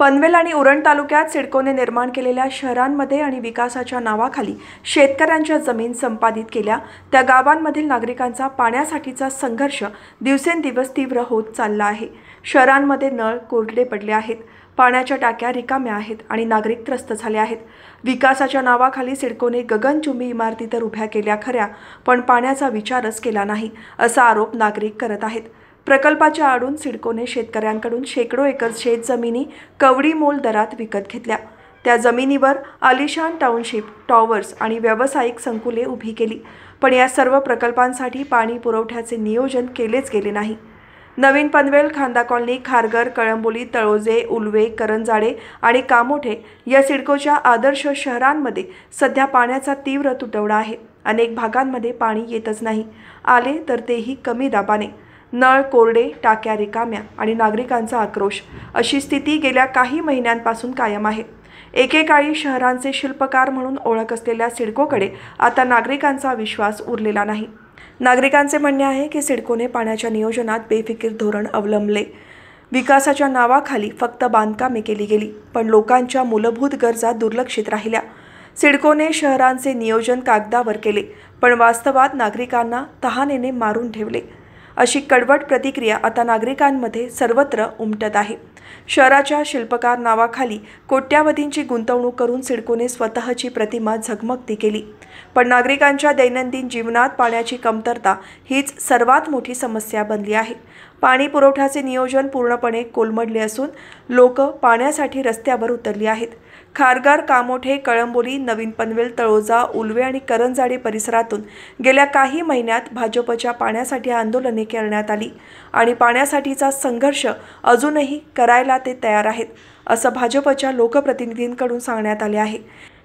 पनवेल आणि उरण तालुक्यात सिडकोने निर्माण केलेल्या शहरांमध्ये आणि विकासाच्या नावाखाली शेतकऱ्यांच्या जमीन संपादित केल्या त्या गावांमधील नागरिकांचा पाण्यासाठीचा संघर्ष दिवसेंदिवस तीव्र होत चालला आहे। शहरांमध्ये नळ कोरडे पडले आहेत, पाण्याच्या टाक्या रिकाम्या आहेत आणि नागरिक त्रस्त झाले आहेत। विकासाच्या नावाखाली सिडकोने गगनचुंबी इमारती तर उभ्या केल्या खऱ्या, पण पाण्याचा विचारच केला नाही असा आरोप नागरिक करत आहेत। प्रकल्पाच्या आडून सिडकोने शेतकऱ्यांकडून शेकडो एकर शेतजमिनी कवडी मोल दरात विकत घेतल्या। त्या जमिनीवर आलिशान टाउनशिप, टॉवर्स आणि व्यावसायिक संकुले उभी केली, पण या सर्व प्रकल्पांसाठी पाणी पुरवठ्याचे नियोजन केलेच गेले नाही। नवीन पनवेल, खांदा कॉलनी, खारघर, कळंबोली, तळोजे, उलवे, करंजाडे आणि कामोठे या सिडकोच्या आदर्श शहरांमध्ये सध्या पाण्याचा तीव्र तुटवडा आहे। अनेक भागांमध्ये पाणी येतच नाही, आले तर तेही कमी दाबाने। नळ कोरडे, टाक्या रिकाम्या आणि नागरिकांचा आक्रोश अशी स्थिती गेल्या काही महिन्यांपासून कायम आहे। एकेकाळी शहरांचे शिल्पकार म्हणून ओळख असलेल्या सिडकोकडे आता नागरिकांचा विश्वास उरलेला नाही। नागरिकांचे म्हणणे आहे की सिडकोने पाण्याच्या नियोजनात बेफिकीर धोरण अवलंबले। विकासाच्या नावाखाली फक्त बांधकामे केली गेली, पण लोकांच्या मूलभूत गरजा दुर्लक्षित राहिल्या। सिडकोने शहरांचे नियोजन कागदावर केले, पण वास्तवात नागरिकांना तहानेने मारून ठेवले अशी कडवट प्रतिक्रिया आता नागरिकांमध्ये सर्वत्र उमटत आहे। शहराच्या शिल्पकार नावाखाली कोट्यावधींची गुंतवणूक करून सिडकोने स्वतःची प्रतिमा झगमगती केली, पण नागरिकांच्या दैनंदिन जीवनात पाण्याची कमतरता हीच सर्वात मोठी समस्या बनली आहे। पाणी पुरवठ्याचे नियोजन पूर्णपणे कोलमडले असून लोक पाण्यासाठी रस्त्यावर उतरली आहेत। खारघर, कामोठे, कळंबोली, नवीन पनवेल, तळोजा, उलवे आणि करंजाडे परिसरातून गेल्या काही महिन्यात भाजपच्या पाण्यासाठी आंदोलने करण्यात आली आणि पाण्यासाठीचा संघर्ष अजूनही करायला ते तयार आहेत असं भाजपच्या लोकप्रतिनिधींकडून सांगण्यात आले आहे।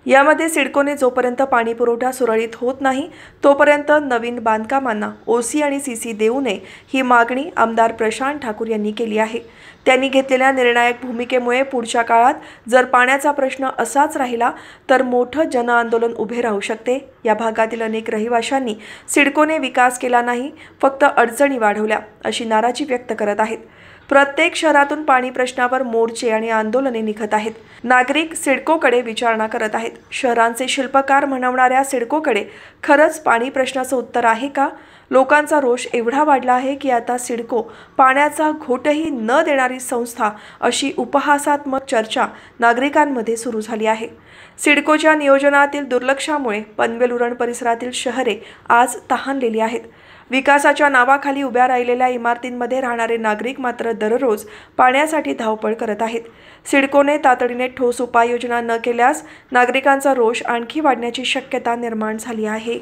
यामध्ये सिडकोने जोपर्यंत पाणी पुरवठा सुरळीत होत नाही तोपर्यंत नवीन बांधकामांना ओसी आणि सीसी देऊ नये ही मागणी आमदार प्रशांत ठाकूर यांनी केली आहे। त्यांनी घेतलेल्या निर्णायक भूमिकेमुळे पुढच्या काळात जर पाण्याचा प्रश्न असाच राहिला तर मोठं जनआंदोलन उभे राहू शकते। या भागातील अनेक रहिवाशांनी सिडकोने विकास केला नाही, फक्त अडचणी वाढवल्या अशी नाराजी व्यक्त करत आहेत। प्रत्येक शहरातून पाणी प्रश्नावर मोर्चे आणि आंदोलने निघत आहेत। नागरिक सिडकोकडे विचारणा करत आहेत। शहरांचे शिल्पकार म्हणवणाऱ्या सिडकोकडे खरंच पाणी प्रश्नाचं उत्तर आहे का? लोकांचा रोष एवढा वाढला आहे की आता सिडको पाण्याचा घोटही न देणारी संस्था अशी उपहासात्मक चर्चा नागरिकांमध्ये सुरू झाली आहे। सिडकोच्या नियोजनातील दुर्लक्षामुळे पनवेल उरण परिसरातील शहरे आज तहानलेली आहेत। विकासाच्या नावाखाली उभ्या राहिलेल्या इमारतींमध्ये राहणारे नागरिक मात्र दररोज पाण्यासाठी धावपळ करत आहेत। सिडकोने तातडीने ठोस उपाययोजना न केल्यास नागरिकांचा रोष आणखी वाढण्याची शक्यता निर्माण झाली आहे।